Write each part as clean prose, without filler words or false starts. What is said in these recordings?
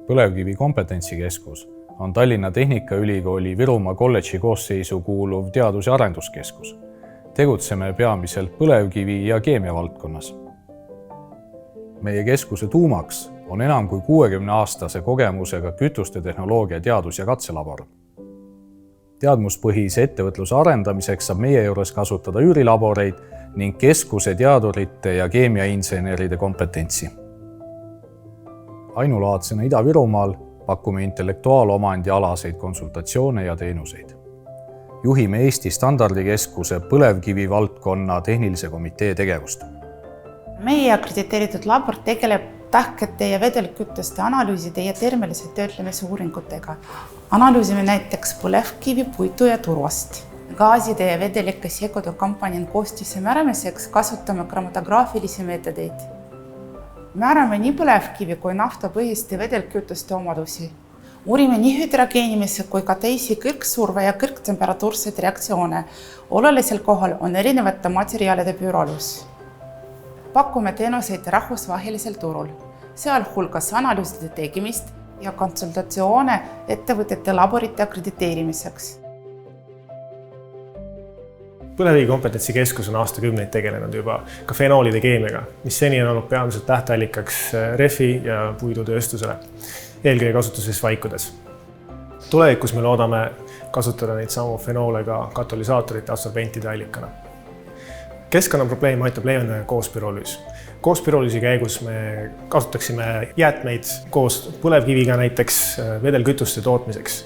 Põlevkivi kompetentsikeskus on Tallinna Tehnikaülikooli Virumaa kolledži koosseisu kuuluv teadus- ja arenduskeskus. Tegutseme peamiselt põlevkivi ja keemia valdkonnas. Meie keskuse tuumaks on enam kui 60-aastase kogemusega kütuste tehnoloogia teadus- ja katselabor. Teadmuspõhise ettevõtluse arendamiseks saab meie juures kasutada üürilaboreid ning keskuse teadurite ja keemiainseneride kompetentsi. Ainulaadsena Ida-Virumaal pakume intellektuaalomandi alaseid konsultatsioone ja teenuseid. Juhime Eesti Standardikeskuse põlevkivi valdkonna tehnilise komitee tegevust. Meie akrediteeritud labor tegeleb tahkete ja vedelkütuste analüüside ja termilise töötlemise uuringutega. Analüüsime näiteks põlevkivi, puitu ja turvast. Gaaside ja vedelike segude komponent koostise määramiseks kasutame kromatograafilisi meetodeid. Määrame nii põlevkivi kui naftapõhiste vedelkütuste omadusi. Uurime nii hüdrogeenimise kui ka teisi kõrgsurve ja kõrgtemperatuurseid reaktsioone. Olulisel kohal on erinevate materjalide püüralus. Pakume teenuseid rahvusvahelisel turul, sealhulgas analüüside tegemist ja konsultatsioone ettevõtete laborite akrediteerimiseks. Põlevkivi kompetentsikeskus on aastakümneid tegelenud juba ka fenoolide keemiaga, mis seni on olnud peamiselt tähteallikaks rehvi- ja puidutööstusele, eelkõige kasutuses vaikudes. Tulevikus me loodame kasutada neid samu fenoole ka katalüsaatorite absorbentide allikana. Keskkonnaprobleem aitab leevendada koospürolüüs. Koospürolüüsi käigus me kasutaksime jäätmeid koos põlevkiviga näiteks vedelkütuste tootmiseks.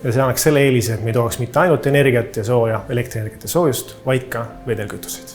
Ja see annaks selle eelise, et me ei tooks mitte ainult energiat ja sooja, elektrienergiat ja soojust, vaid ka vedelkütuseid.